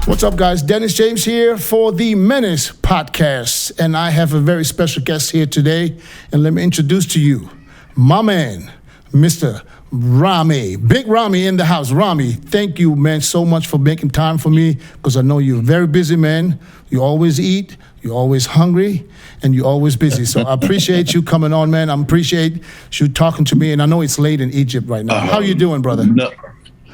What's up, guys? Dennis James here for the Menace podcast. And I have a very special guest here today. And let me introduce to you my man, Mr. Ramy. Big Ramy in the house. Ramy, thank you, man, so much for making time for me because I know you're a very busy man. You always eat, you're always hungry, and you're always busy. So I appreciate you coming on, man. I appreciate you talking to me. And I know it's late in Egypt right now. How you doing, brother? No.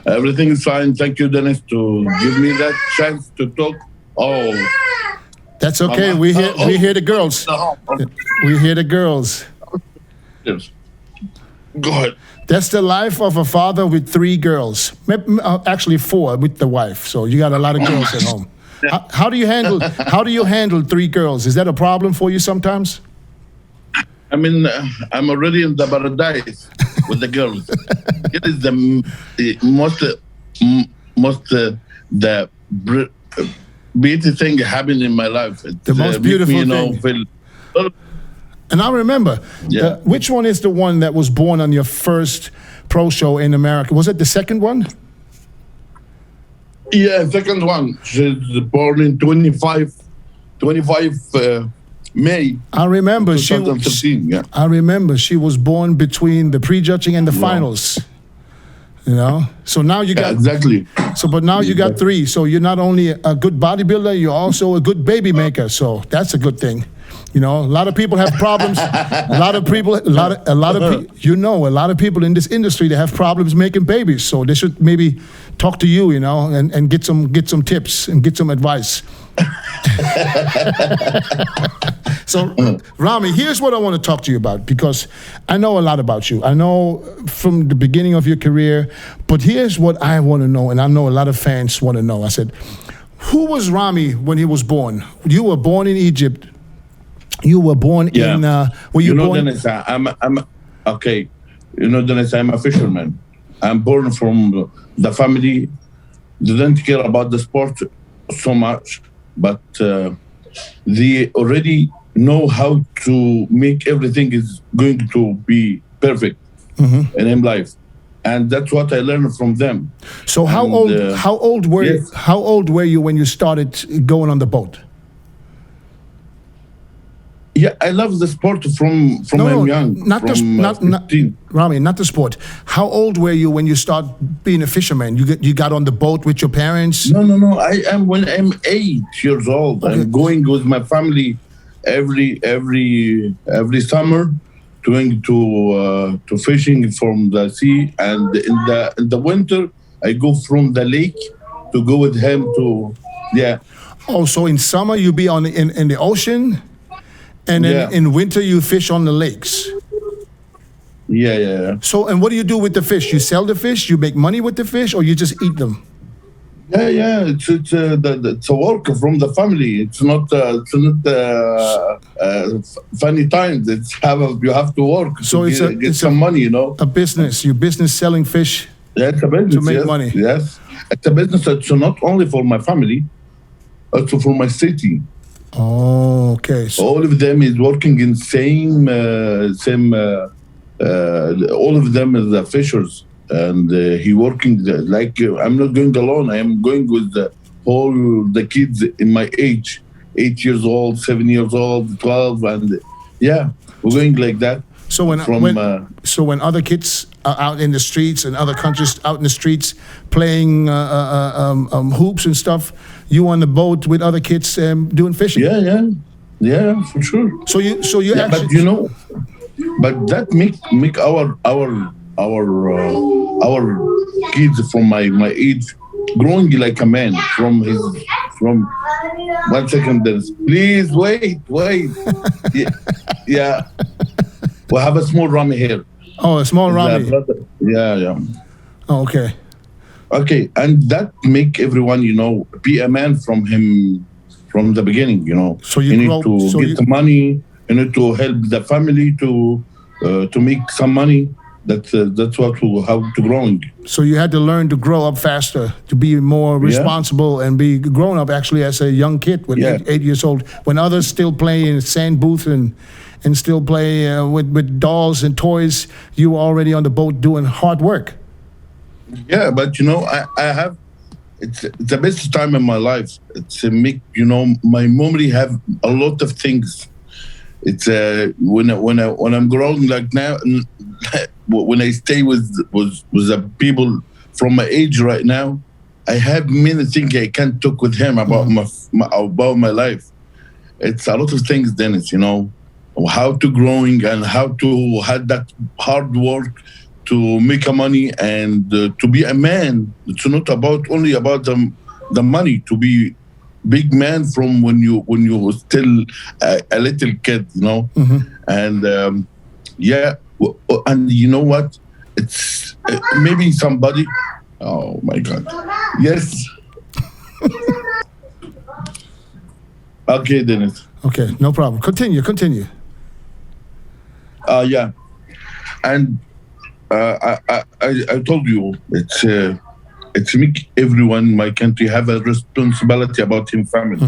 Everything is fine. Thank you, Dennis, to give me that chance to talk. Oh, that's okay. Mama. We hear the girls. We hear the girls. Yes. Go ahead. That's the life of a father with 3 girls. Actually 4 with the wife. So you got a lot of girls at home. How do you handle 3 girls? Is that a problem for you sometimes? I mean, I'm already in the paradise with the girls. It is the beautiful thing happened in my life. It's, the most beautiful thing. And I remember, which one is the one that was born on your first pro show in America? Was it the second one? Yeah, second one. She's born in 25 May. I remember 2015, I remember she was born between the prejudging and the finals. You know, so now you got exactly. So, but now you got 3. So you're not only a good bodybuilder, you're also a good baby maker. So that's a good thing. You know, a lot of people have problems. A lot of people in this industry they have problems making babies. So they should maybe talk to you, you know, and get some tips and get some advice. So, Ramy, here's what I want to talk to you about because I know a lot about you. I know from the beginning of your career, but here's what I want to know, and I know a lot of fans want to know. I said, who was Ramy when he was born? You were born in Egypt. You were born in. Were you born? Dennis, I'm okay. You know, Dennis, I'm a fisherman. I'm born from the family didn't care about the sport so much, but they already know how to make everything is going to be perfect in life, and that's what I learned from them. So how old were you when you started going on the boat? Yeah, I love the sport from I'm young. Ramy, not the sport. How old were you when you start being a fisherman? You got on the boat with your parents? No. I am when I'm 8 years old. Okay. I'm going with my family every summer, going to fishing from the sea, and in the winter I go from the lake to go with him to Oh, so in summer you be in the ocean? And then in winter, you fish on the lakes. Yeah. So, and what do you do with the fish? You sell the fish? You make money with the fish, or you just eat them? Yeah. It's a work from the family. It's not funny times. You have to work. So to get some money, you know. A business. Your business selling fish. Yeah, it's a business to make money. Yes, it's a business. It's not only for my family, also for my city. Oh, okay. So all of them is working in same. All of them is the fishers, and he working like I'm not going alone. I am going with the kids in my age, 8 years old, 7 years old, 12, and we're going like that. So when other kids are out in the streets and other countries out in the streets playing hoops and stuff, you on the boat with other kids doing fishing. Yeah, for sure. So you actually, but you know, but that make our kids from my age growing like a man from 1 second. Please wait. Yeah. We have a small Ramy here. Oh, a small Ramy. Yeah. Oh, okay. Okay, and that make everyone, you know, be a man from him from the beginning, you know. So you need to get the money. You need to help the family to make some money. That's how to growing. So you had to learn to grow up faster, to be more responsible and be grown up actually as a young kid with 8 years old. When others still play in sand booth and still play with dolls and toys, you were already on the boat doing hard work. Yeah, but you know, I have it's the best time in my life. It's make my memory have a lot of things. It's when I'm growing like now, when I stay with the people from my age right now, I have many things I can't talk with him about about my life. It's a lot of things, Dennis. How to growing and how to have that hard work to make a money and to be a man. It's not only about the money. To be big man from when you were still a little kid, and and you know what? It's maybe somebody. Oh my God! Yes. Okay, Dennis. Okay, no problem. Continue. Yeah, and I told you it's make everyone in my country have a responsibility about his family.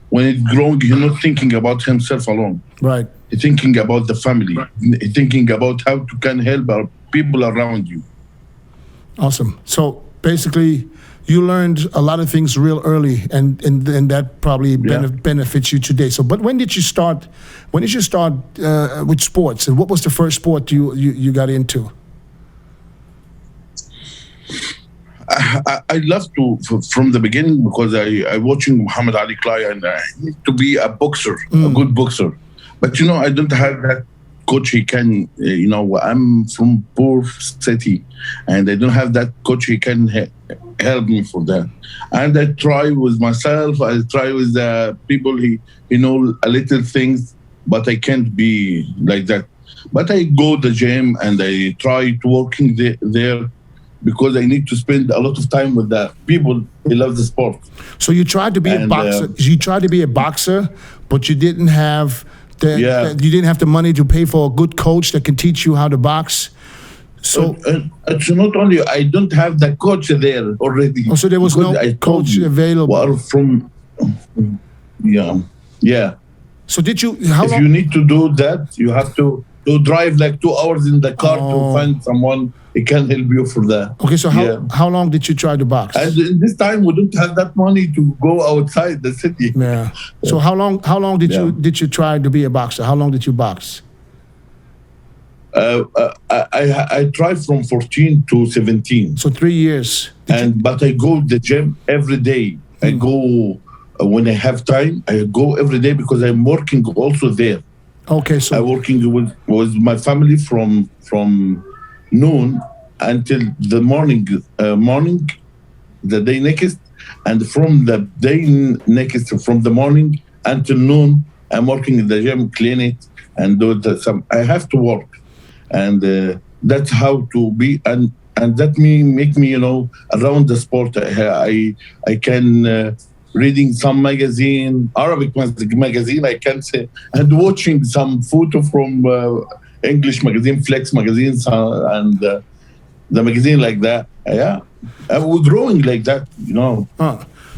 When it's growing, he's not thinking about himself alone. Right. He's thinking about the family. He's thinking about how to can help our people around you. Awesome. So basically, you learned a lot of things real early, and that probably benefits you today. So, but when did you start? When did you start with sports? And what was the first sport you got into? I love to from the beginning because I watching Muhammad Ali Clay and I need to be a boxer, a good boxer. But I don't have that coach. He can, I'm from poor city, and I don't have that coach. He can help me for that. And I try with myself. I try with the people. He know a little things, but I can't be like that. But I go to the gym and I try to working there. Because I need to spend a lot of time with the people who love the sport. So you tried to be a boxer. You tried to be a boxer, but you didn't have you didn't have the money to pay for a good coach that can teach you how to box. So it's not only I don't have the coach there already. Oh, so there was no coach available. Well, from yeah. So did you? If you need to do that, you have to drive like 2 hours in the car to find someone. It can help you for that. Okay, so how long did you try to box? And in this time, we don't have that money to go outside the city. Yeah. So how long did you try to be a boxer? How long did you box? I tried from 14 to 17. So 3 years. But I go to the gym every day. I go when I have time. I go every day because I'm working also there. Okay, so I'm working with my family from noon until the morning, the day next, and from the day next, from the morning until noon, I'm working in the gym, clean it, and do some. I have to work, and that's how to be, and that make me, around the sport. I can reading some magazine, Arabic magazine, I can say, and watching some photo from. English magazine, Flex magazines, and the magazine like that. Yeah, we're growing like that,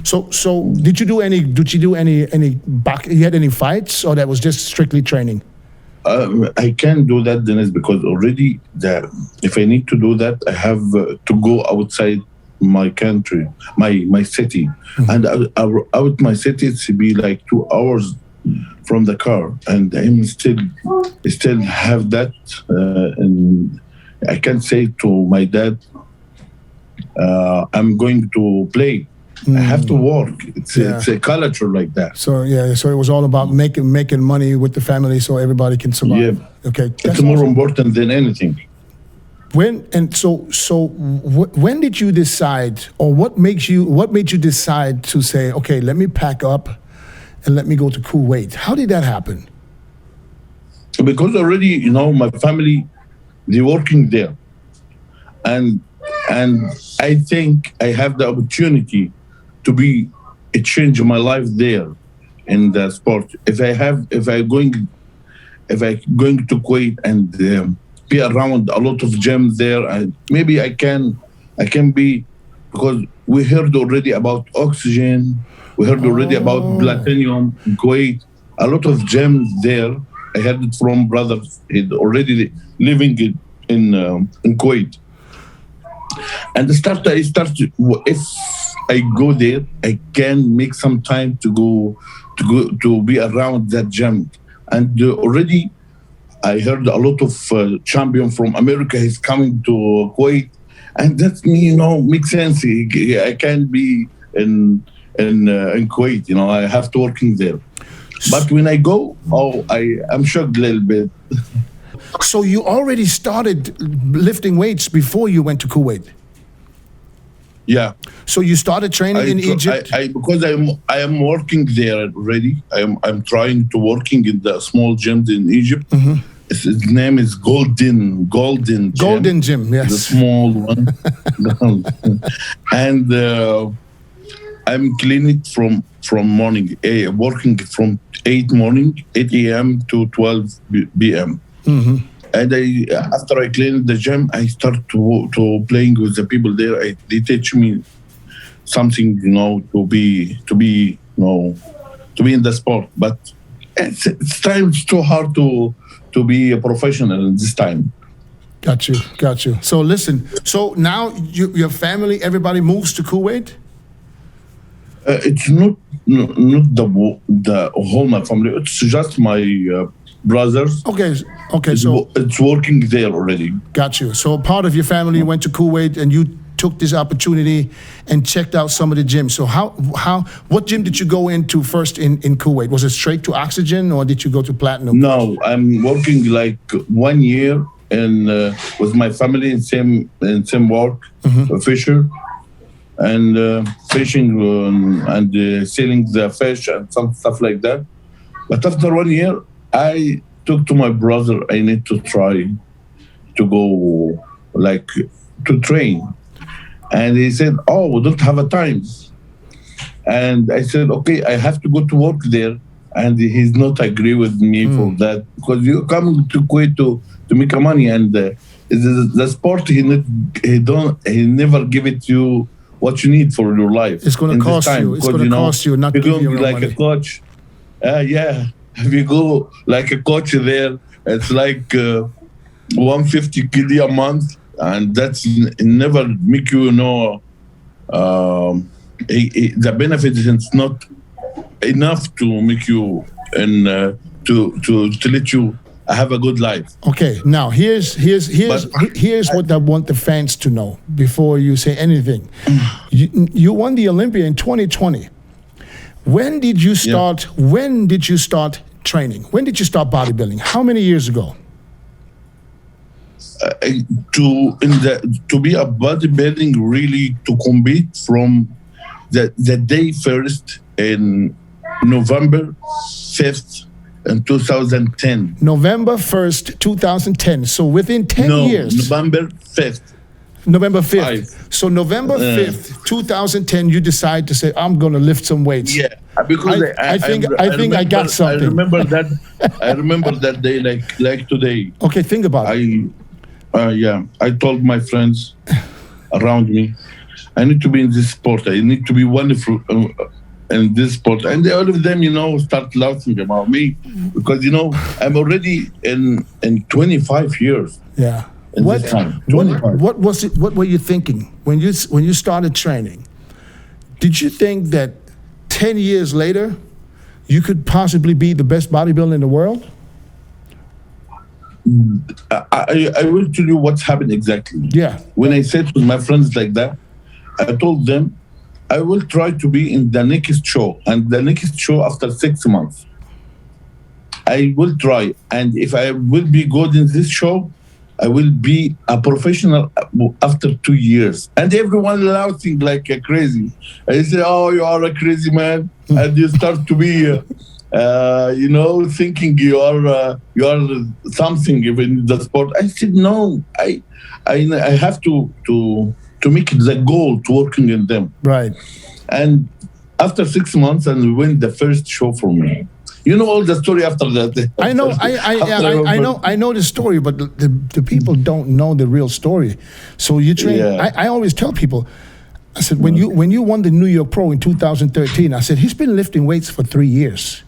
So did you do any? You had any fights, or that was just strictly training? I can't do that, Dennis, because already if I need to do that, I have to go outside my country, my city, and out my city it's be like 2 hours from the car, and I'm still have that, and I can say to my dad, I'm going to play. I have to work. It's a culture like that. So so it was all about making money with the family, so everybody can survive. Yeah. Okay, it's more important than anything. When did you decide, or what made you decide to say, okay, let me pack up and let me go to Kuwait? How did that happen? Because already, my family, they're working there. And I think I have the opportunity to change my life there in the sport. If I going to Kuwait and be around a lot of gyms there, and maybe I can be, because we heard already about oxygen. We heard already about platinum in Kuwait. A lot of gyms there. I heard it from brothers. He's already living in Kuwait. And I started. I go there, I can make some time to be around that gym. And already I heard a lot of champion from America is coming to Kuwait, and that makes sense. I can't be in Kuwait. I have to working there. But when I go, I'm shocked a little bit. So you already started lifting weights before you went to Kuwait? Yeah. So you started training in Egypt? Because I am working there already. I'm trying to working in the small gyms in Egypt. Mm-hmm. His name is Golden Gym. Golden Gym, yes. The small one. And I'm cleaning from morning, working from 8 a.m. to 12 p.m. Mm-hmm. And after I clean the gym, I start to playing with the people there. They teach me something, to be in the sport. But it's too hard to be a professional this time. Got you. So listen. So now your family, everybody moves to Kuwait. It's not the whole my family. It's just my brothers. Okay. So it's working there already. Got you. So part of your family went to Kuwait, and you took this opportunity and checked out some of the gyms. So what gym did you go into first in Kuwait? Was it straight to Oxygen, or did you go to Platinum? No, I'm working like 1 year with my family in same work, Mm-hmm. fisher, and fishing and selling the fish and some stuff like that. But after 1 year, I took to my brother, I need to try to go to train. And he said, we don't have a time. And I said, okay, I have to go to work there. And he's not agree with me for that, because you come to Kuwait to make money, and the sport he never give it you what you need for your life. It's going to cost you. It's going to cost you, not give you your like money. A coach. If you go like a coach there, it's like 150 kd a month, and that's never make you the benefit is not enough to make you and to let you have a good life. Okay, now here's what I want the fans to know before you say anything. You won the Olympia in 2020. When did you start? Yeah. When did you start training? When did you start bodybuilding? How many years ago? To be a bodybuilding, really to compete from the day first in November 5th in 2010. November 1st, 2010. So within 10 years. November 5th. November 5th. So November 5th, 2010, you decide to say, I'm going to lift some weights. Yeah, because I think I got something. I remember that. I remember that day like today. Okay, think about it. I told my friends around me, I need to be in this sport. I need to be wonderful in this sport. And all of them, start laughing about me because, I'm already in 25 years. Yeah. What was it? What were you thinking when you started training? Did you think that 10 years later you could possibly be the best bodybuilder in the world? I will tell you what's happened exactly. Yeah. When I said to my friends like that, I told them I will try to be in the next show, and the next show after 6 months. I will try, and if I will be good in this show, I will be a professional after 2 years. And everyone laughing like a crazy. I say, "Oh, you are a crazy man," and you start to be, thinking you are something even in the sport. I said, "No, I have to make it the goal to working in them." Right. And after 6 months, and we win the first show for me. You know all the story after that. I know. I know the story, but the people don't know the real story. So you train. Yeah. I always tell people, I said, when you won the New York Pro in 2013, I said he's been lifting weights for 3 years.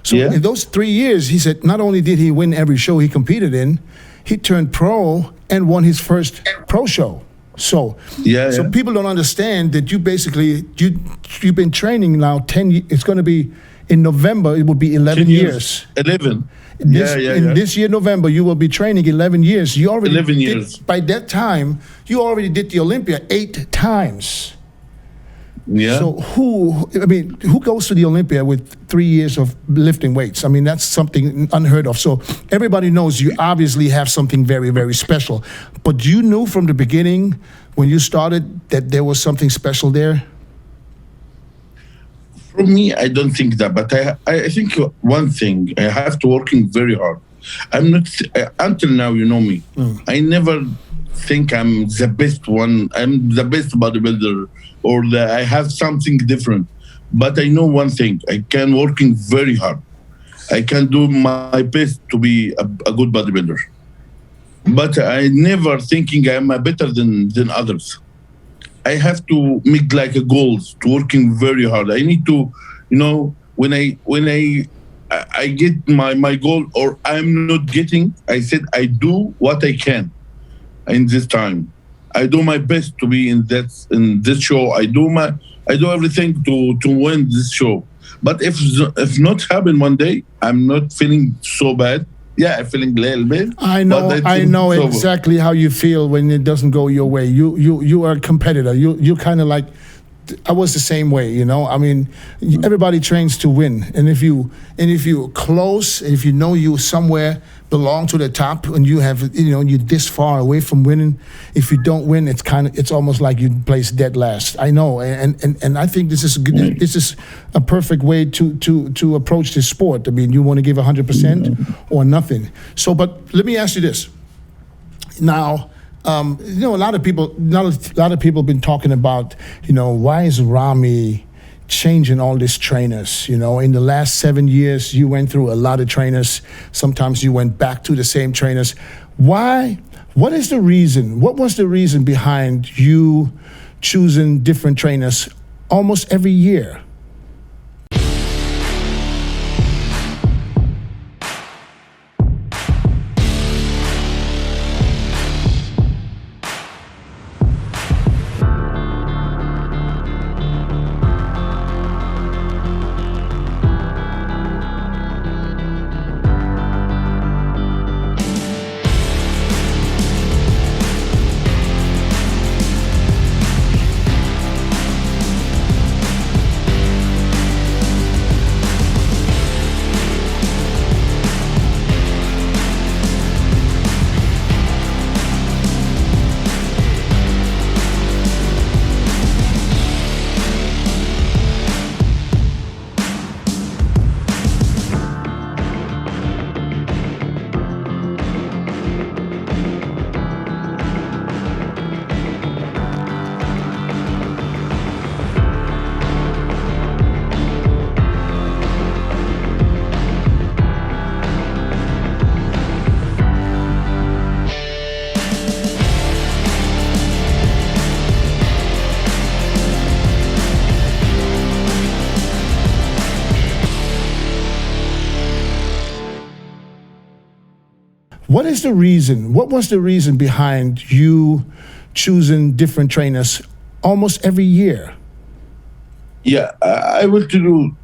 So in those 3 years, he said not only did he win every show he competed in, he turned pro and won his first pro show. So, Yeah, so yeah. people don't understand that you've been training now 10. It's going to be in November. It will be 11 years. 11. This year, November, you will be training 11 years. You already 11 years. By that time, you already did the Olympia 8 times. Yeah. So who goes to the Olympia with 3 years of lifting weights? I mean, that's something unheard of. So everybody knows you obviously have something very, very special. But you knew from the beginning when you started that there was something special there? For me, I don't think that, but I think one thing, I have to working very hard. I'm not, until now, you know me, I never think I'm the best one, I'm the best bodybuilder, or that I have something different. But I know one thing, I can working very hard. I can do my best to be a good bodybuilder. But I never thinking I'm better than others. I have to make like a goals to working very hard. I need to, you know, when I get my goal or I'm not getting, I said I do what I can in this time. I do my best to be in this show. I do everything to win this show. But if not happen one day, I'm not feeling so bad. Yeah, I'm feeling a little bit. I know exactly how you feel when it doesn't go your way. You are a competitor. You kind of like, I was the same way, you know. I mean, everybody trains to win, and if you're close, if you know you somewhere belong to the top, and you have, you know, you're this far away from winning. If you don't win, it's almost like you place dead last. I know, and I think this is a perfect way to approach this sport. I mean, you want to give 100% or nothing. So, but let me ask you this now. You know, a lot of people have been talking about, you know, why is Ramy changing all these trainers? You know, in the last 7 years, you went through a lot of trainers. Sometimes you went back to the same trainers. Why? What is the reason? What was the reason behind you choosing different trainers almost every year? What is the reason? What was the reason behind you choosing different trainers almost every year? Yeah, I will tell you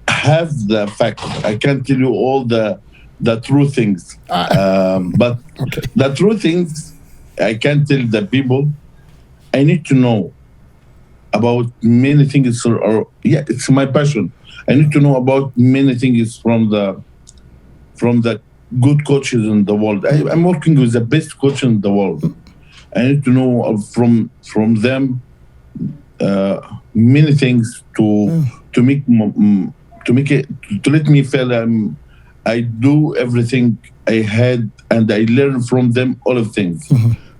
half the fact. I can't tell you all the true things. But Okay. the true things, I can tell the people. I need to know about many things. Or yeah, it's my passion. I need to know about many things from the good coaches in the world. I'm working with the best coach in the world. I need to know from them many things to let me feel I do everything I had and I learn from them all of things.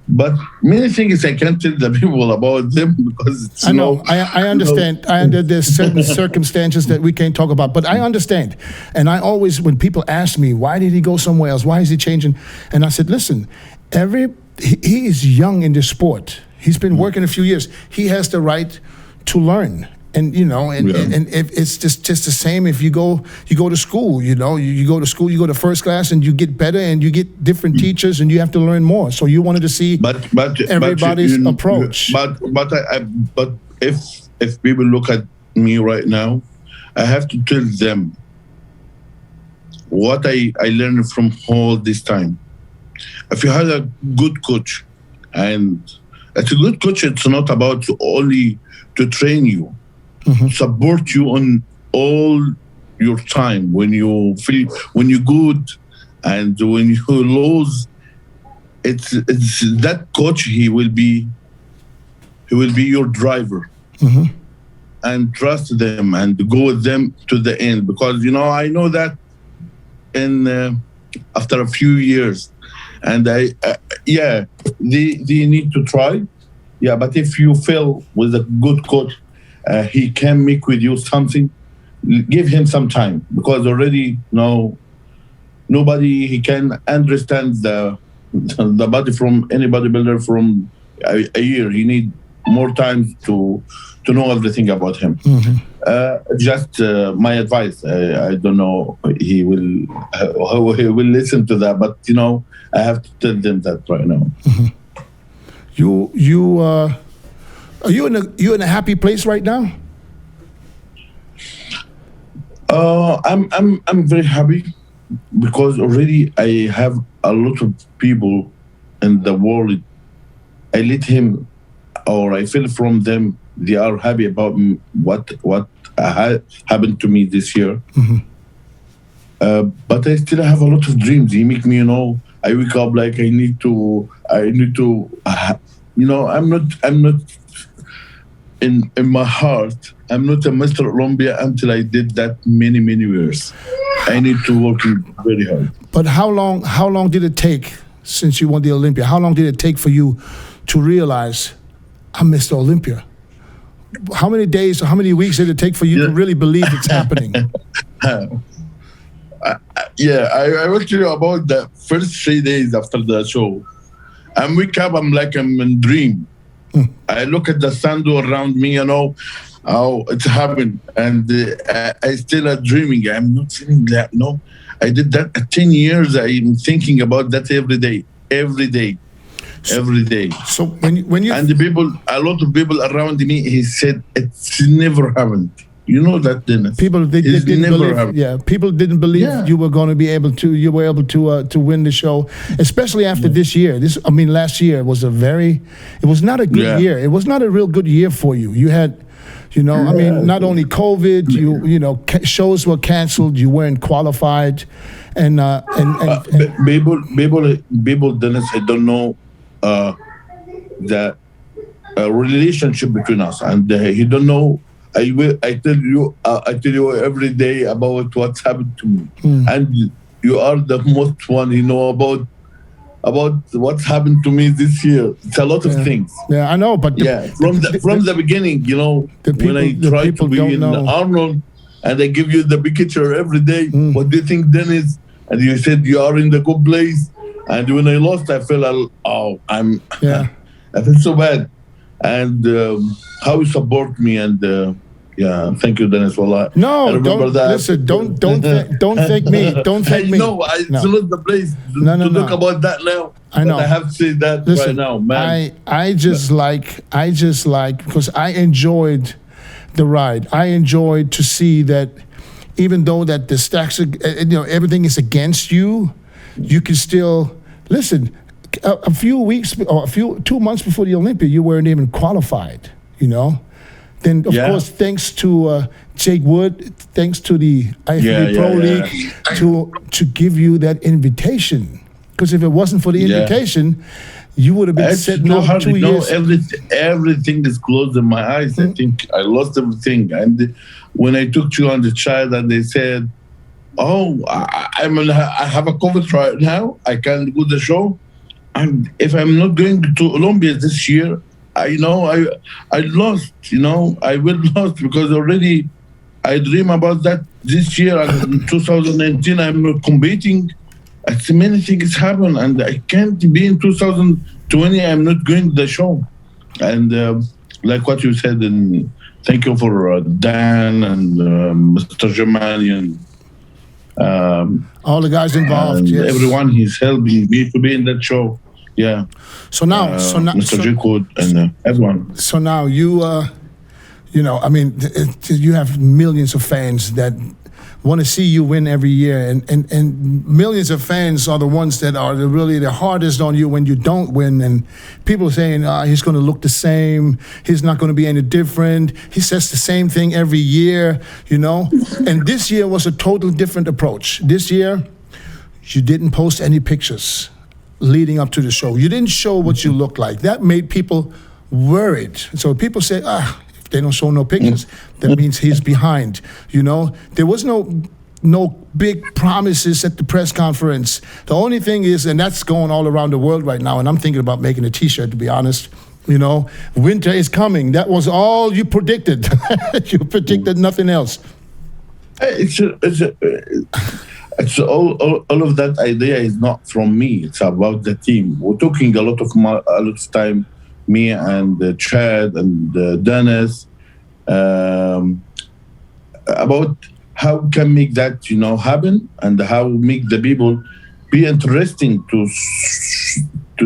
But many things I can't tell the people about them because it's I know. I understand. There's certain circumstances that we can't talk about, but I understand. And I always, when people ask me, why did he go somewhere else? Why is he changing? And I said, listen, he is young in this sport. He's been working a few years. He has the right to learn. And and if it's just the same. If you go to school, you go to school, you go to first class, and you get better, and you get different teachers, and you have to learn more. So you wanted to see everybody's approach. But if people look at me right now, I have to tell them what I learned from all this time. If you had a good coach, and it's a good coach, it's not about only to train you, support you on all your time when you feel, when you're good and when you lose. It's that coach. He will be your driver, and trust them and go with them to the end. Because I know that after a few years, and they need to try. Yeah, but if you fail with a good coach, he can make with you something. Give him some time, because already nobody he can understand the body from any bodybuilder from a year. He need more time to know everything about him. Just my advice. I don't know he will listen to that, but I have to tell them that right now. Are you in a happy place right now? I'm very happy, because already I have a lot of people in the world. I let him, or I feel from them, they are happy about what happened to me this year. But I still have a lot of dreams. He make me, I wake up like I need to. I'm not in my heart. I'm not a Mr. Olympia until I did that many years. I need to work very hard. But how long did it take since you won the Olympia? How long did it take for you to realize I'm Mr. Olympia? How many days or how many weeks did it take for you to really believe it's happening? I will tell you about the first 3 days after the show. I wake up, I'm like I'm in a dream. I look at the Sandow around me, how it's happened, and I still are dreaming. I'm not feeling that. No, I did that 10 years. I'm thinking about that every day. So when you and a lot of people around me, he said it's never happened. You know that, Dennis. People didn't believe. Yeah, people didn't believe you were going to be able to. You were able to win the show, especially after this year. Last year was it was not a good year. It was not a real good year for you. You had, not only COVID. Shows were canceled. You weren't qualified, and people, Dennis, I don't know the relationship between us, and he don't know. I tell you every day about what's happened to me, and you are the most one about what's happened to me this year. It's a lot of things. Yeah, I know, but from the beginning, when I try to be in Arnold, and I give you the picture every day. What do you think, Dennis? And you said you are in the good place. And when I lost, I felt I feel so bad. And how you support me, and thank you, Dennis, for that. No, don't listen. Don't thank me. Don't thank me. No, it's not the place to talk about that now. I know. But I have to say that right now, man. I just like because I enjoyed the ride. I enjoyed to see that even though that the stacks, everything is against you, you can still listen. A few weeks or 2 months before the Olympia, you weren't even qualified, Then, of course, thanks to Jake Wood, thanks to the IFBB Pro League to give you that invitation. Because if it wasn't for the invitation, you would have been sitting out 2 years. Everything is closed in my eyes. I think I lost everything. And when I took you on the child, and they said, I have a COVID right now. I can't do the show. And if I'm not going to Olympia this year, I lost. I will lost, because already I dream about that this year. And in 2019, I'm not competing. So many things happen, and I can't be in 2020. I'm not going to the show. And like what you said, Thank you for Dan and Mr. Jamali and all the guys involved. and Yes. everyone. He's helping me to be in that show. Yeah. So now, Mr. Jacob and everyone. So now you, I mean, you have millions of fans that want to see you win every year, and millions of fans are the ones that are really the hardest on you when you don't win. And people are saying he's going to look the same, he's not going to be any different. He says the same thing every year, And this year was a total different approach. This year, you didn't post any pictures leading up to the show. You didn't show what you look like. That made people worried. So people say, if they don't show no pictures, that means he's behind. There was no big promises at the press conference. The only thing is, and that's going all around the world right now, and I'm thinking about making a T-shirt, to be honest. Winter is coming. That was all you predicted. You predicted nothing else. It's all of that idea is not from me. It's about the team. We're talking a lot of time, me and Chad and Dennis, about how can make that happen and how make the people be interesting to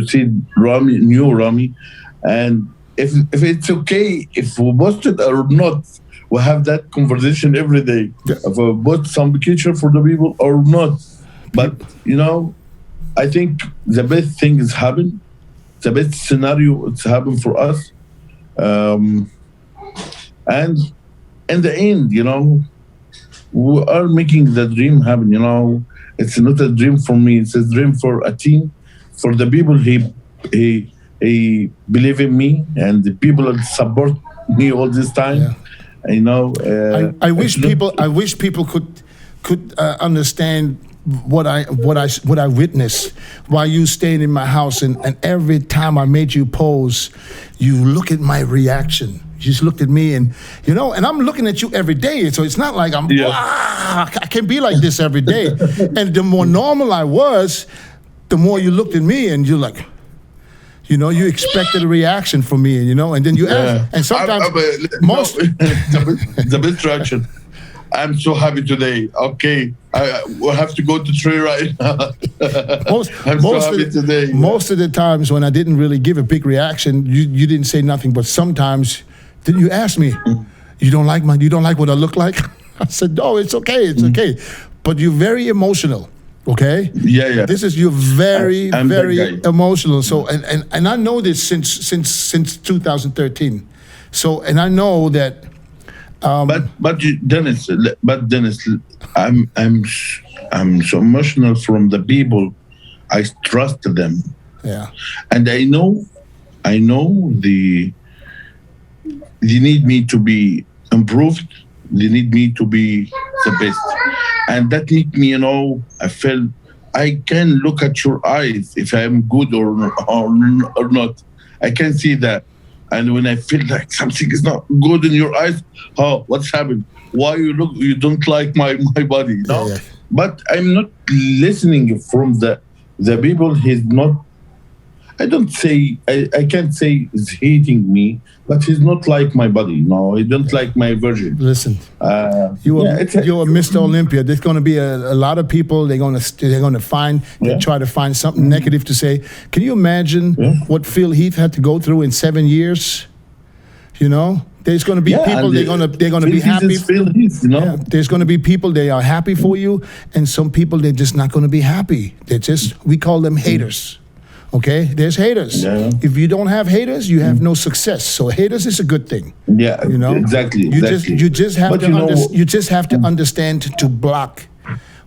see Ramy, new Ramy, and if it's okay if we post it or not. We have that conversation every day. Yeah. If we bought some picture for the people or not. But, I think the best thing is happen. The best scenario it's happened for us. And in the end, we are making the dream happen, It's not a dream for me. It's a dream for a team, for the people he believe in me and the people that support me all this time. Yeah. I wish people could understand what I witnessed while you staying in my house, and every time I made you pose, you look at my reaction. You just looked at me, and and I'm looking at you every day. So it's not like I can't be like this every day. And the more normal I was, the more you looked at me, and you're like. You expected a reaction from me, and then you ask. And sometimes the best reaction. I'm so happy today. Okay, I will have to go to tree right now. I'm so happy today. Most of the times when I didn't really give a big reaction, you didn't say nothing. But sometimes, then you ask me, you don't like what I look like? I said, no, it's okay, it's okay. But you're very emotional. Okay. Yeah. You're very, very emotional. So, and I know this since 2013. So, and I know that. But Dennis, I'm so emotional from the people. I trust them. Yeah. And I know they need me to be improved. They need me to be the best. And that made me, I felt I can look at your eyes if I am good or not. I can see that. And when I feel like something is not good in your eyes, what's happened? Why you don't like my body? No? Yeah. But I'm not listening from the people. He's not. I can't say he's hating me, but he's not like my body. No, he don't like my version. Listen, you're Mr. Olympia. There's going to be a lot of people. They're going to try to find something negative to say. Can you imagine what Phil Heath had to go through in 7 years? There's going to be people. They're going to be happy. There's going to be people. They are happy for you, and some people they're just not going to be happy. We call them haters. Okay, there's haters. Yeah. If you don't have haters, you have no success. So haters is a good thing. Yeah, exactly. You just have to understand to block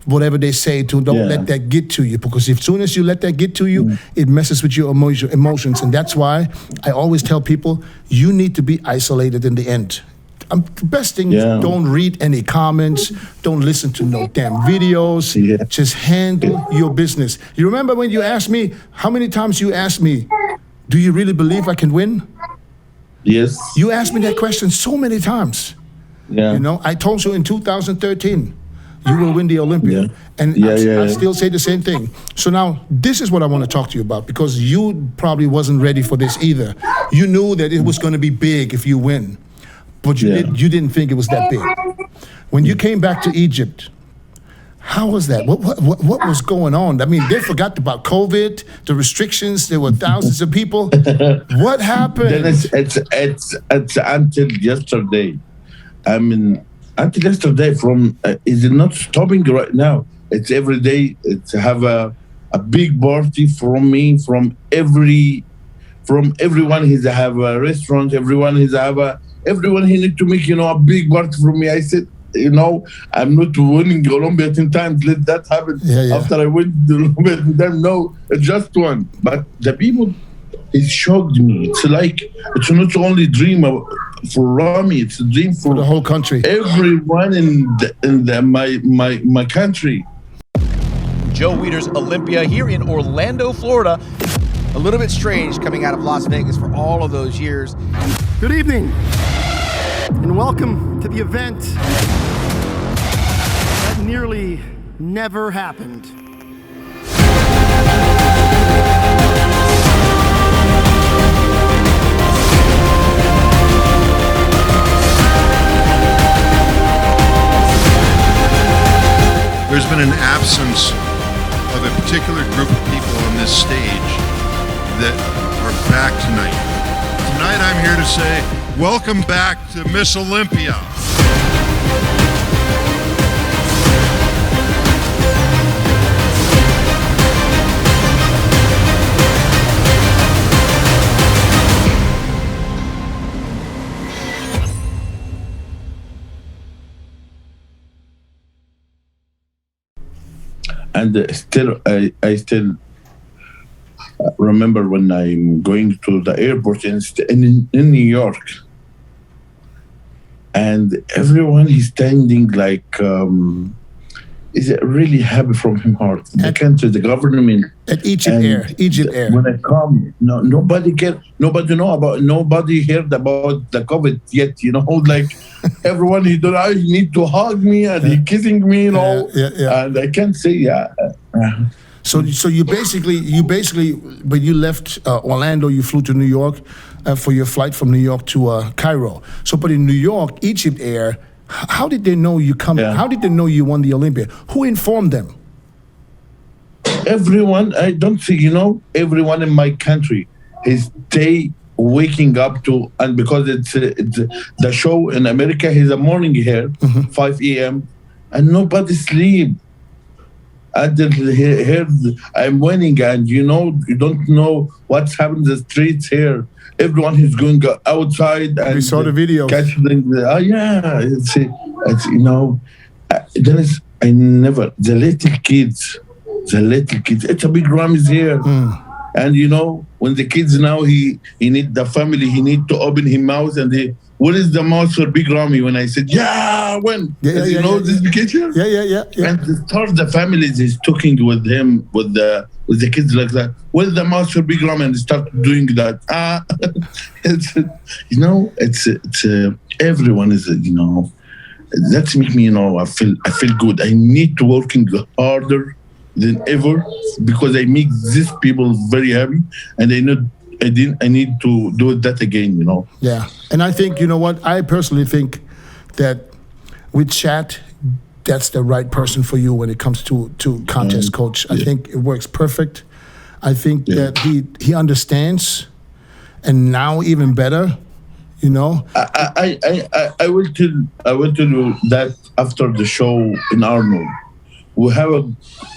whatever they say. Don't let that get to you, because as soon as you let that get to you, it messes with your emotions, and that's why I always tell people you need to be isolated in the end. The best thing is don't read any comments, don't listen to no damn videos, just handle your business. You remember when you asked me, how many times you asked me, do you really believe I can win? Yes. You asked me that question so many times. Yeah. I told you in 2013, you will win the Olympia. And I still say the same thing. So now, this is what I want to talk to you about, because you probably wasn't ready for this either. You knew that it was going to be big if you win. but you didn't think it was that big. When you came back to Egypt, how was that? What was going on? I mean, they forgot about COVID, the restrictions. There were thousands of people. What happened? Then it's until yesterday. I mean, until yesterday. Is it not stopping right now? It's every day. It's have a big party from me, from everyone. He's have a restaurant. Everyone he need to make a big party from me. I said, I'm not winning Olympia 10 times. Let that happen. After I win the Olympia 10 times, no, just one. But the people, it shocked me. It's like, it's not only dream for Ramy, it's a dream for the whole country. Everyone in my country. Joe Weider's Olympia here in Orlando, Florida. A little bit strange coming out of Las Vegas for all of those years. Good evening, and welcome to the event that nearly never happened. There's been an absence of a particular group of people on this stage that are back tonight. Tonight I'm here to say, welcome back to Miss Olympia. And still, I still remember when I'm going to the airport in New York, and everyone is standing like, is really happy from him heart. The country, the government. At Egypt Air. When I come, nobody heard about the COVID yet. Like everyone, he need to hug me and he kissing me, and I can't say So you basically, when you left Orlando, you flew to New York for your flight from New York to Cairo. So, but in New York, Egypt Air, how did they know you coming? How did they know you won the Olympia? Who informed them? Everyone, I don't think, everyone in my country is waking up to, and because it's the show in America is a morning here, 5 a.m., and nobody sleep. Until here I'm winning, and you don't know what's happening in the streets here. Everyone is going outside, and we saw the video. Catching it's the little kids. It's a big Ramy's here. And when the kids now he need the family, he need to open his mouth, and what is the mouth for Big Ramy? When I said this picture, and the families is talking with him with the kids like that. What is the mouth for Big Ramy? And they start doing that. It's everyone is That's make me I feel good. I need to working harder than ever because I make these people very happy, and I need to do that again, Yeah, and I think, I personally think that with Chat, that's the right person for you when it comes to contest coach. I think it works perfect. I think that he understands, and now even better, I will tell you that after the show in Arnold, we have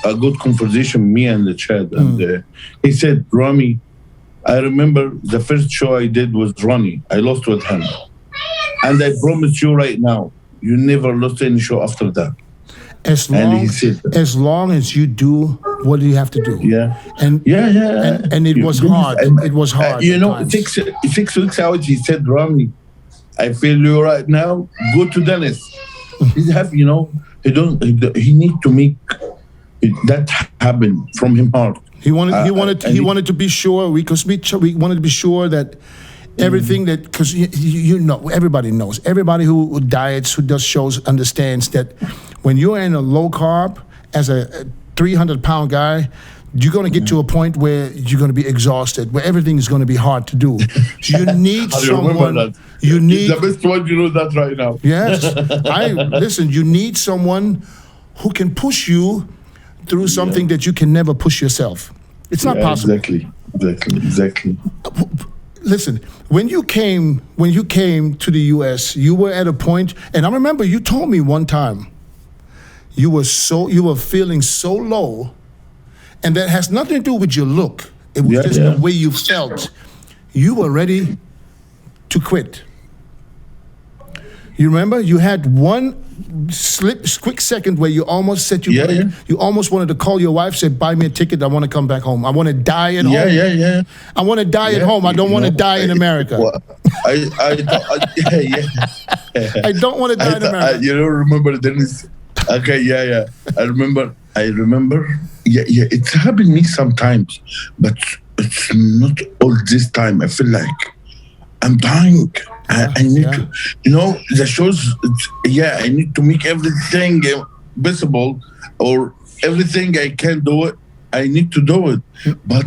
a good conversation, me and the Chad, and he said, Ramy, I remember the first show I did was Ronnie. I lost with him. And I promise you right now, you never lost any show after that. As long as you do what you have to do. Yeah. And it was hard. It was hard. 6 weeks out, he said, Ramy, I feel you right now. Go to Dennis. He's happy, he need to make that happen from him heart. He wanted to be sure. We wanted to be sure that everything that, because everybody knows, everybody who diets, who does shows understands that when you're in a low carb as a 300-pound guy, you're going to get to a point where you're going to be exhausted, where everything is going to be hard to do. You need someone. That. You need the best one. You know that right now. Yes, listen. You need someone who can push you through something that you can never push yourself. It's not possible. Exactly. Listen, when you came to the U.S., you were at a point, and I remember you told me one time, you were feeling so low, and that has nothing to do with your look. It was just the way you felt. You were ready to quit. You remember? You had one quick second where you almost said you almost wanted to call your wife, said, "Buy me a ticket. I want to come back home. I want to die at home. I want to die at home. I don't want to die in America." Well, I don't want to die in America. You don't remember Dennis? Okay, I remember. It's happened to me sometimes, but it's not all this time. I feel like I'm dying. I need to, the shows, I need to make everything visible, or everything I can do it, I need to do it. But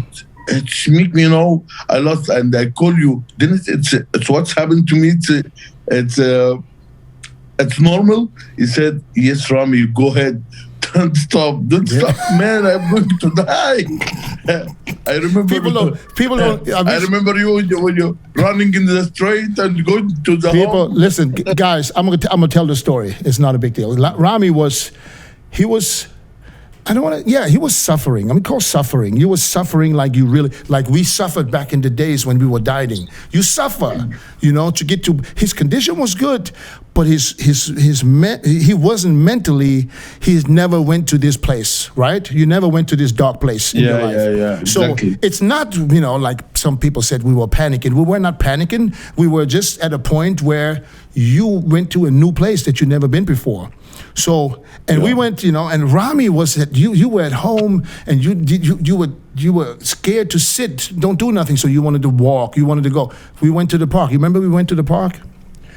it's make me, I lost, and I call you, Dennis, it's what's happened to me, it's normal. He said, yes, Ramy, go ahead. Don't stop, man, I'm going to die. I remember people don't. I remember you when you're running in the street and going to the home. Listen, guys, I'm gonna tell the story. It's not a big deal. Ramy was he was suffering. I mean, call suffering. You were suffering like we suffered back in the days when we were dieting. You suffer, to get to, his condition was good, but he wasn't mentally, he never went to this place, right? You never went to this dark place in your life. Yeah, exactly. So it's not, like some people said we were panicking. We were not panicking. We were just at a point where you went to a new place that you'd never been before. So, and we went, and Ramy was at, you were at home, and you were scared to sit, don't do nothing. So you wanted to walk, you wanted to go. We went to the park. You remember we went to the park?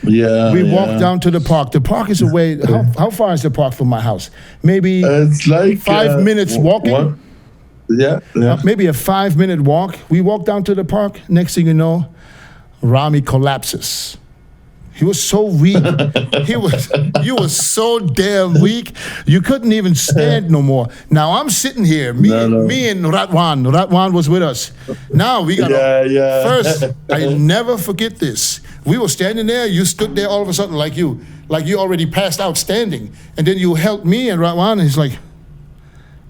Yeah. We walked down to the park. The park is away. How far is the park from my house? Maybe it's like 5 minutes walking. Yeah. Maybe a 5-minute walk. We walked down to the park. Next thing you know, Ramy collapses. He was so weak. You were so damn weak. You couldn't even stand no more. Now I'm sitting here. Me and Ratwan. Ratwan was with us. Now we got first. I never forget this. We were standing there. You stood there all of a sudden like you already passed out standing, and then you helped me and Ratwan. And he's like,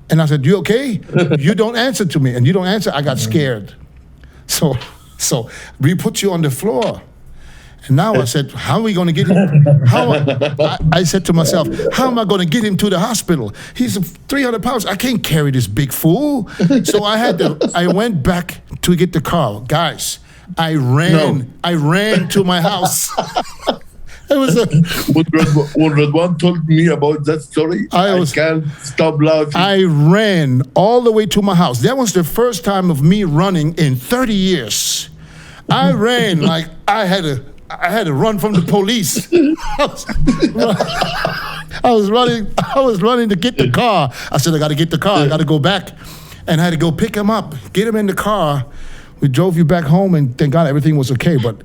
and I said, "You okay?" You don't answer to me, and you don't answer. I got scared. So we put you on the floor. And now I said, how are we going to get him? I said to myself, how am I going to get him to the hospital? He's 300 pounds. I can't carry this big fool. So I went back to get the car. Guys, I ran to my house. It was when Radwan told me about that story, I can't stop laughing. I ran all the way to my house. That was the first time of me running in 30 years. I ran like I had to run from the police. I was running to get the car. I said, I got to get the car. I got to go back. And I had to go pick him up, get him in the car. We drove you back home, and thank God everything was okay. But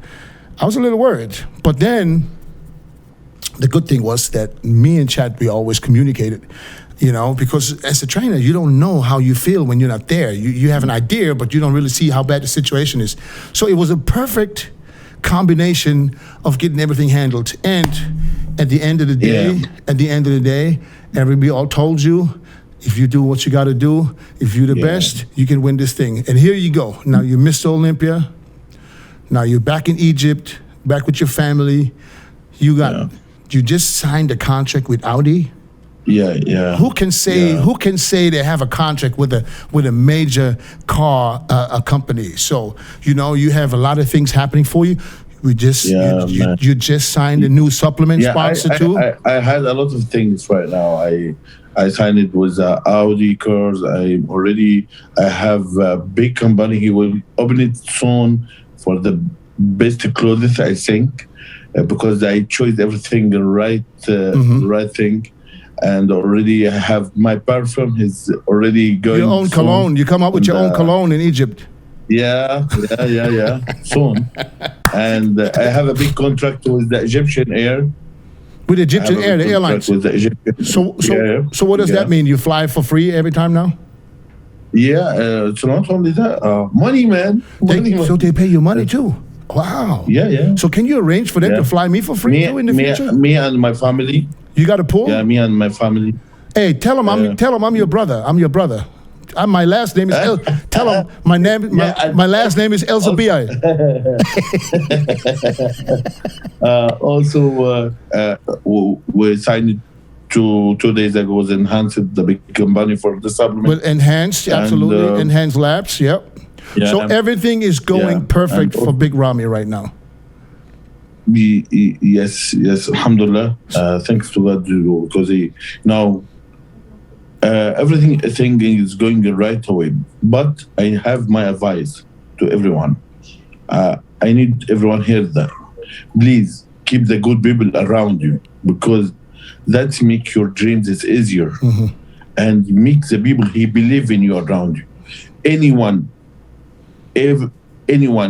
I was a little worried. But then the good thing was that me and Chad, we always communicated, because as a trainer, you don't know how you feel when you're not there. You have an idea, but you don't really see how bad the situation is. So it was a perfect combination of getting everything handled. And at the end of the day, everybody all told you, if you do what you got to do, if you're the best, you can win this thing. And here you go. Now you're Mr. Olympia. Now you're back in Egypt, back with your family. You just signed a contract with Audi. Yeah. Who can say they have a contract with a major car company? So you have a lot of things happening for you. You just signed a new supplement sponsor too. I had a lot of things right now. I signed it with Audi cars. I have a big company. He will open it soon for the best clothes, I think, because I chose everything right thing. and already have my perfume. He's already going. Your own soon. cologne. You come up with your own cologne in Egypt. Yeah, soon. And I have a big contract with the Egyptian Air. With Egyptian I have a Air, the big airlines. contract with the Egyptian Air. So what does that mean? You fly for free every time now? Yeah, it's not only that. Money, man. So they pay you money too. Wow. Yeah. So can you arrange for them to fly me for free too in the future? Me and my family. You got a pool? Yeah, me and my family. Hey, tell them I'm your brother. I'm your brother. My last name is tell them my last name is Elssbiay. Also, we signed 2 days ago was enhanced the big company for the supplement. Well, enhanced, absolutely, enhanced labs. Yep. Yeah, so everything is going perfect for Big Ramy right now. Yes, alhamdulillah. Thanks to God, because everything is going the right way. But I have my advice to everyone. I need everyone here that please keep the good people around you, because that make your dreams is easier, and make the people he believe in you around you. Anyone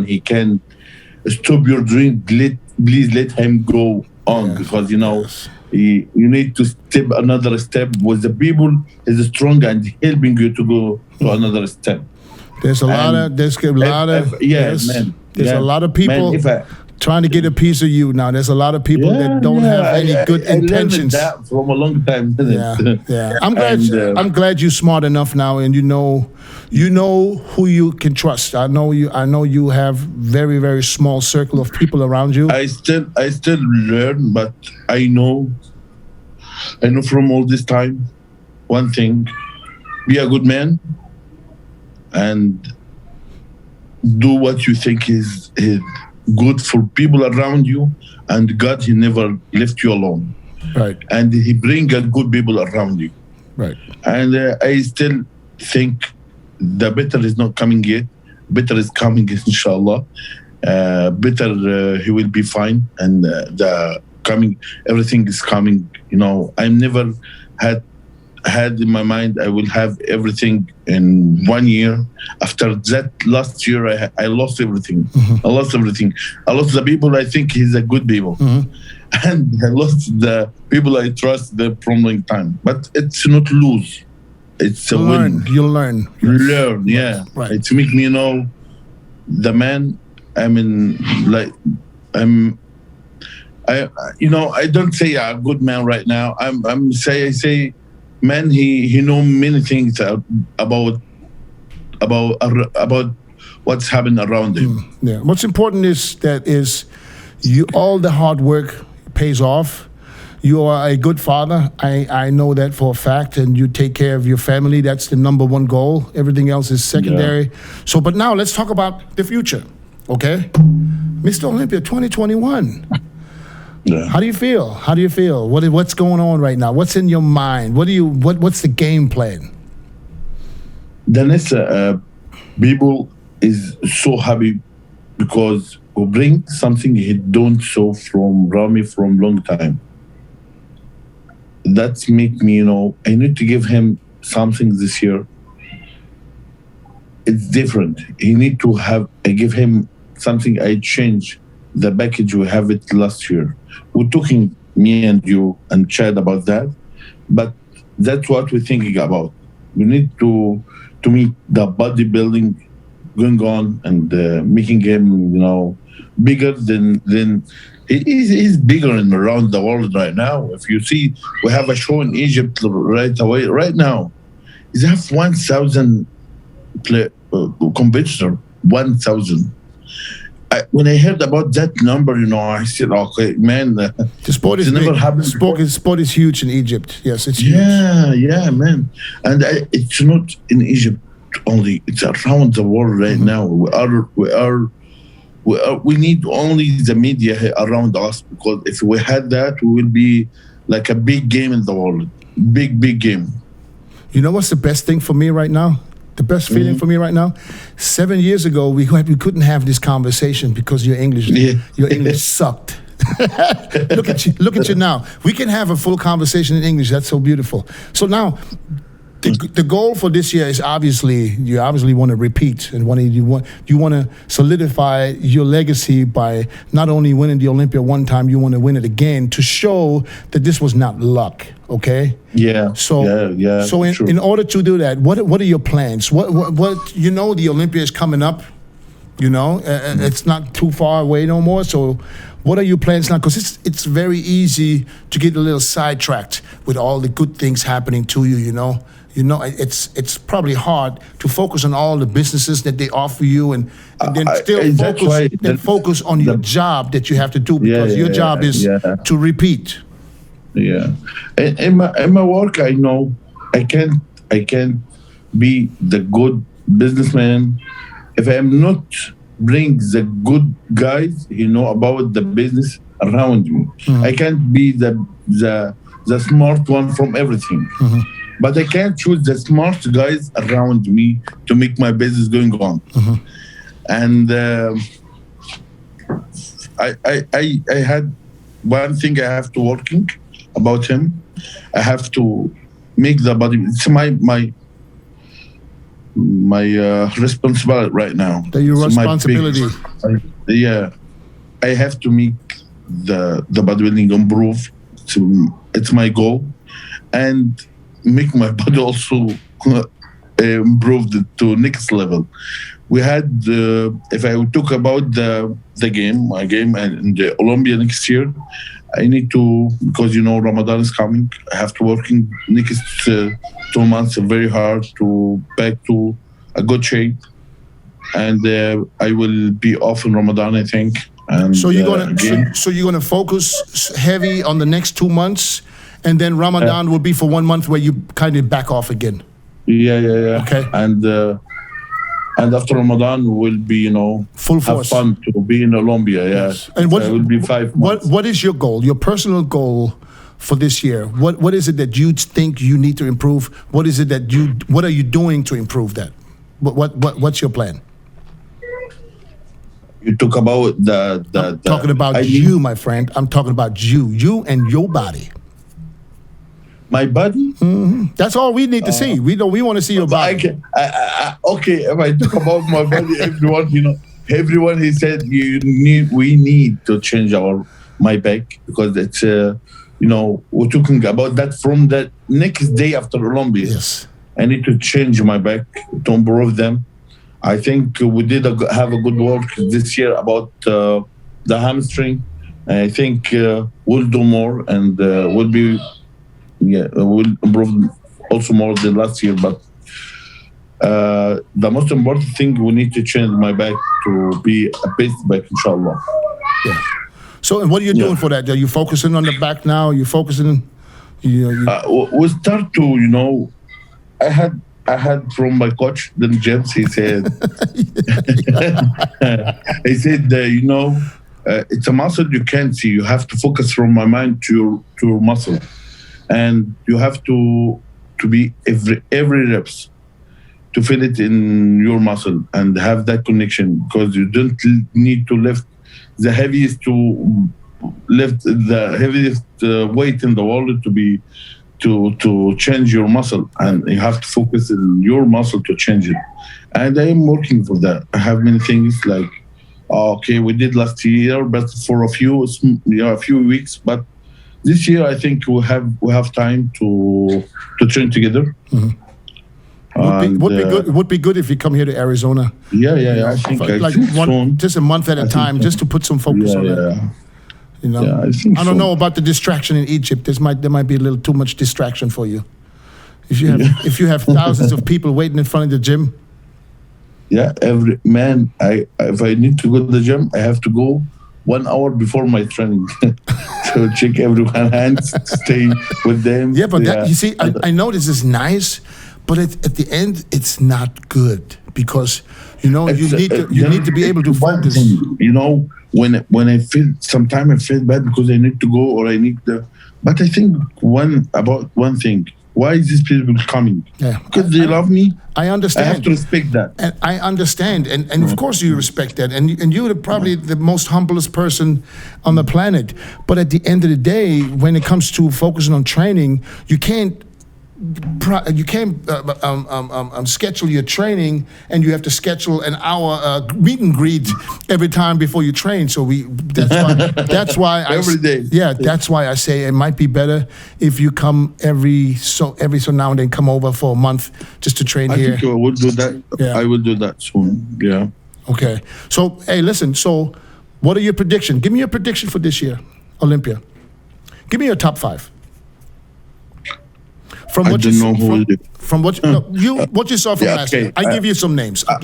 he can stop your dream, please let him go on, because you need to step another step with the people is strong and helping you to go to another step. There's a lot of people trying to get a piece of you now. There's a lot of people that don't have any good intentions. I learned that from a long time. Yeah. I'm glad you're smart enough now, and you know who you can trust. I know you have very, very small circle of people around you. I still learn, but I know from all this time one thing: be a good man and do what you think is good for people around you, and God, he never left you alone. Right. And he bring good people around you. Right. And I still think the better is not coming yet. Better is coming, inshallah. He will be fine, and everything is coming. I never had in my mind I will have everything in 1 year. After that, last year I lost everything. I lost everything. I lost the people I think he's a good people, and I lost the people I trust from long time. But it's not lose. It's a win. You'll learn. Learn, yeah. Right. It's make me the man. I don't say a good man right now. I say. Man, he know many things about what's happening around him. Yeah. What's important is all the hard work pays off. You are a good father. I know that for a fact, and you take care of your family. That's the number one goal. Everything else is secondary. Yeah. So, but now let's talk about the future, okay? Mr. Olympia 2021. Yeah. How do you feel? What's going on right now? What's in your mind? What's the game plan? Dennis, people is so happy because we bring something he don't saw from Ramy from long time. That's make me, I need to give him something this year. It's different. He need to I give him something. I change the package we have it last year. We're talking, me and you and Chad, about that, but that's what we're thinking about. We need to meet the bodybuilding going on and making him, bigger than he's bigger around the world right now. If you see, we have a show in Egypt right now. Is have 1,000 competitor, 1,000. When I heard about that number, I said, "Okay, man, the sport is never big. happened." Sport is huge in Egypt. Yes, it's huge. Yeah, man, and it's not in Egypt only; it's around the world right now. We need only the media around us, because if we had that, we will be like a big game in the world, big game. You know what's the best thing for me right now? The best feeling for me right now? 7 years ago, we couldn't have this conversation because your English sucked. Look at you now. We can have a full conversation in English. That's so beautiful. So now, the goal for this year is you obviously want to repeat and you want to solidify your legacy by not only winning the Olympia one time, you want to win it again to show that this was not luck. Okay. Yeah. So in order to do that, what are your plans? What the Olympia is coming up. It's not too far away no more. So what are your plans now? Because it's very easy to get a little sidetracked with all the good things happening to you. It's probably hard to focus on all the businesses that they offer you and then still focus on your job that you have to do because your job is to repeat. Yeah, in my work, I know I can't be the good businessman if I am not bring the good guys about the business around me. Mm-hmm. I can't be the smart one from everything. Mm-hmm. But I can't choose the smart guys around me to make my business going on. Mm-hmm. And I had one thing I have to working about him. I have to make the body. It's my responsibility right now. Your responsibility. I have to make the bodybuilding improve. It's my goal, and make my body also improved to next level. We had, if I talk about my game and the Olympia next year, I need to, because Ramadan is coming, I have to working next 2 months very hard to back to a good shape, and I will be off in Ramadan, I think. And so you're gonna focus heavy on the next 2 months. And then Ramadan will be for 1 month where you kind of back off again. Yeah. Okay. And after Ramadan will be, full force. Have fun to be in Olympia. Yes. And what will be 5 months. What is your goal? Your personal goal for this year? What is it that you think you need to improve? What are you doing to improve that? What's your plan? You talk about I'm talking about you, my friend. I'm talking about you and your body. My body? Mm-hmm. That's all we need to see. We want to see your body. Okay, if I talk about my body, everyone he said we need to change my back because it's we're talking about that from the next day after Olympia. Yes, I need to change my back to improve them. I think we did have a good work this year about the hamstring. I think we'll do more and we'll be. Yeah, we'll improve also more than last year. But the most important thing, we need to change my back to be a best back, inshallah. Yeah. So, and what are you doing for that? Are you focusing on the back now? Are you focusing? We start to, I had from my coach, then James. He said, it's a muscle you can't see. You have to focus from my mind to your muscle. And you have to be every reps to feel it in your muscle and have that connection because you don't need to lift the heaviest weight in the world to change your muscle, and you have to focus on your muscle to change it. And I am working for that. I have many things like, we did last year, but for a few weeks, but this year, I think we have time to train together. Mm-hmm. Would be good if you come here to Arizona. Yeah. I think just a month at a time, just to put some focus on that. I don't know about the distraction in Egypt. There might be a little too much distraction for you. If you have thousands of people waiting in front of the gym. Yeah, if I need to go to the gym, I have to go 1 hour before my training to check everyone's hands, stay with them. Yeah, but you see, I know this is nice, but at the end, it's not good because you need to be able to focus. When I feel sometimes I feel bad because I need to go or I need to. But I think one thing why is these people coming? Yeah. Because they love me. I understand. I have to respect that. And I understand, and of course you respect that, and you're probably the most humblest person on the planet. But at the end of the day, when it comes to focusing on training, you can't schedule your training, and you have to schedule an hour meet and greet every time before you train. So that's why every day. Yeah, that's why I say it might be better if you come every so now and then, come over for a month just to train here. I think I would do that. Yeah. I will do that soon. Yeah. Okay. So hey, listen. So, what are your predictions? Give me your prediction for this year, Olympia. Give me your top 5. From what you saw what you saw from last year. I give you some names. I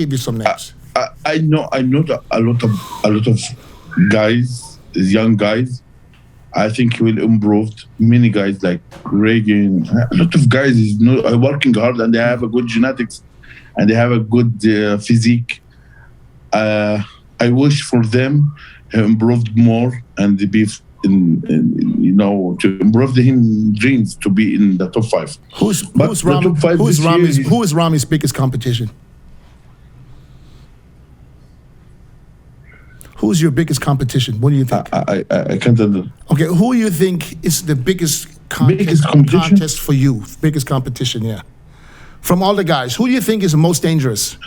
know that a lot of guys, young guys. I think he will improve. Many guys like Reagan. A lot of guys are working hard, and they have a good genetics, and they have a good physique. I wish for them improved more, and they be to improve him dreams to be in the top 5. Who is Ramy's biggest competition? Who's your biggest competition? What do you think? I can't understand. Okay, who do you think is the biggest contest for you? Biggest competition, yeah. From all the guys, who do you think is the most dangerous?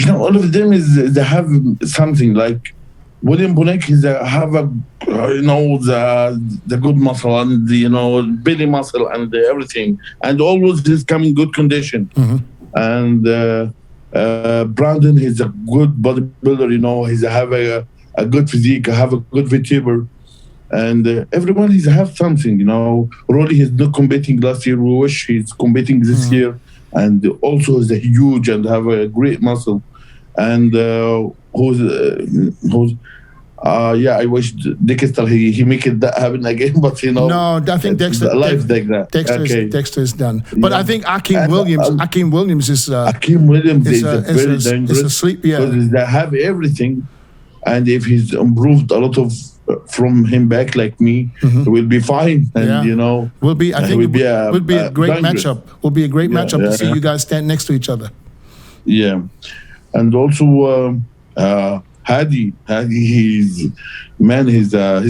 All of them they have something like William Bonek have the good muscle and belly muscle and everything, and always is coming good condition. Mm-hmm. And Brandon is a good bodybuilder. He's have a good physique, have a good vertebra, and everyone have something. Rolly is not competing last year. We wish he's competing this year. And also is a huge and have a great muscle, and I wish Dexter he make it that happen again, but No, I think Dexter. Life like that. Dexter is done, but I think Akeem Williams is. Akeem Williams is very dangerous. It's a sleep, yeah. Because they have everything, and if he's improved a lot of from him back like me, will be fine. And will be. I think will be a great dangerous matchup. Will be a great matchup to see you guys stand next to each other. Yeah, and also Hadi, he's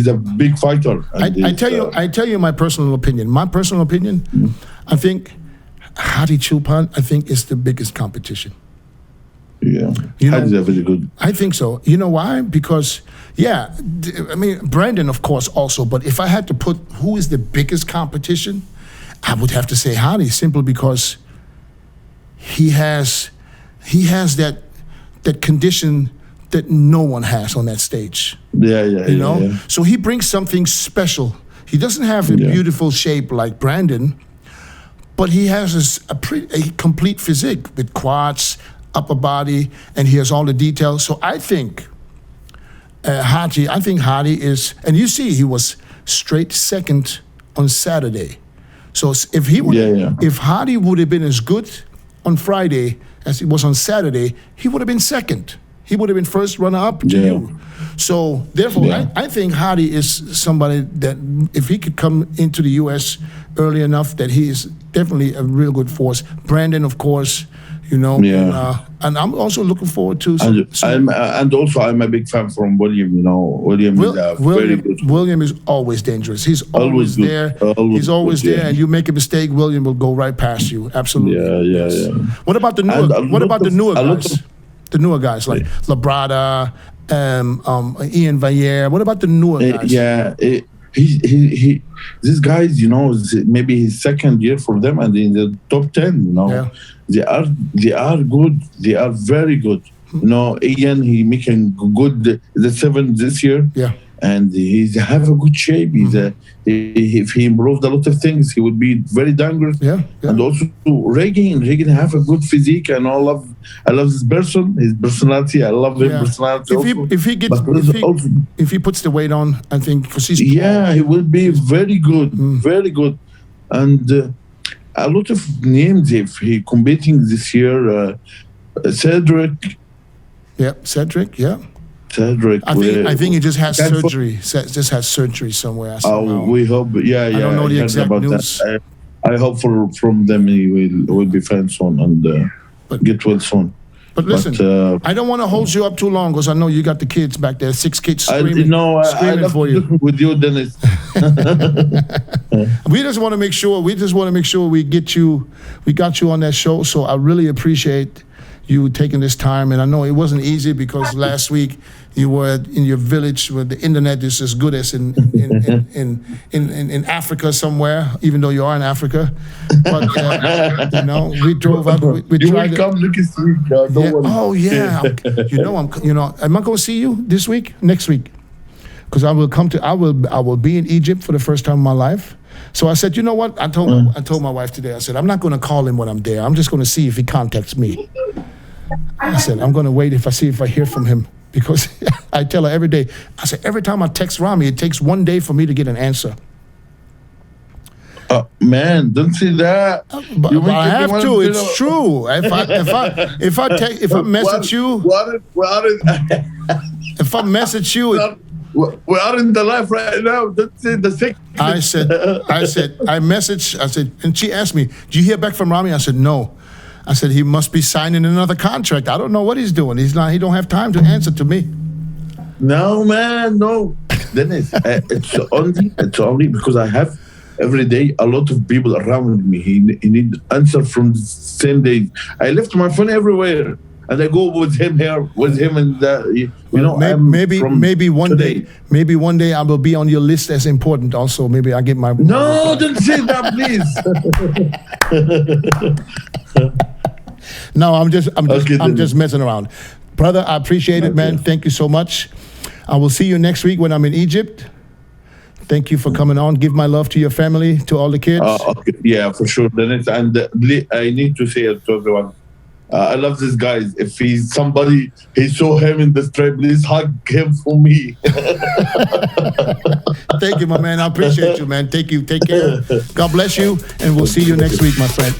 a big fighter. I tell you my personal opinion. I think Hadi Choopan, is the biggest competition. Yeah, Hadi's very good. I think so. You know why? Because, Brandon, of course, also. But if I had to put who is the biggest competition, I would have to say Hadi, simply because he has that condition that no one has on that stage. Yeah. So he brings something special. He doesn't have a beautiful shape like Brandon, but he has a complete physique with quads, upper body, and he has all the details. So I think Hadi is, and you see he was straight second on Saturday. So if Hadi would have been as good on Friday as he was on Saturday, he would have been second. He would have been first runner-up to you. So therefore, I think Hadi is somebody that if he could come into the U.S. early enough, that he is definitely a real good force. Brandon, of course, and I'm also looking forward to. I'm a big fan from William. William is very good. William is always dangerous. He's always there. He's always there, and you make a mistake, William will go right past you. Absolutely. Yeah. What about the newer guys? The newer guys like Labrada, Ian Vayer. What about the newer guys? These guys, maybe his second year for them, and in the top 10, they are good. They are very good. Ian, he making good the 7th this year. Yeah. And he's have a good shape. If he improved a lot of things, he would be very dangerous. Yeah. And also Reagan have a good physique, and I love this person, his personality. I love his personality. If he puts the weight on, I think for season. Yeah, he will be very good, very good, and a lot of names. If he competing this year, Cedric. Yeah, Cedric. Yeah. Cedric. I think he just had Can't for- surgery. Just had surgery somewhere. I said, no. We hope. Yeah. I don't know the heard exact about news. that. I hope from them he will be fine soon and get well soon. But listen, But, I don't want to hold you up too long because I know you got the kids back there, 6 kids I screaming, I screaming love for to you. do with you, Dennis. We just want to make sure. We got you on that show. So I really appreciate you taking this time. And I know it wasn't easy because last week you were in your village where the internet is as good as in Africa somewhere, even though you are in Africa. But we drove out. We You tried will come next week. Don't worry. Oh yeah. Am I going to see you this week, next week? Because I will be in Egypt for the first time in my life. So I said, you know what? I told my wife today. I said, I'm not going to call him when I'm there. I'm just going to see if he contacts me. I said, I'm going to wait if I hear from him, because I tell her every day. I said, every time I text Ramy, it takes 1 day for me to get an answer. Man, don't say that. But I have to. It's true. If I message you, if I message you. We're out in the life right now. That's it. The sick. I said, and she asked me, "Did you hear back from Ramy?" I said, "No." I said, "He must be signing another contract. I don't know what he's doing. He don't have time to answer to me." No, man, no. Dennis, it's only because I have every day a lot of people around me. He need answer from the same day. I left my phone everywhere. And I go with him here, with him, and maybe one day I will be on your list as important. Also, maybe I get my. No, don't say that, please. No, I'm just messing around, brother. I appreciate it, man. Thank you so much. I will see you next week when I'm in Egypt. Thank you for coming on. Give my love to your family, to all the kids. Okay. Yeah, for sure, Dennis. And I need to say it to everyone. I love this guy. If he's somebody, he saw him in the street, please hug him for me. Thank you, my man. I appreciate you, man. Thank you. Take care. God bless you. And we'll see you next week, my friend.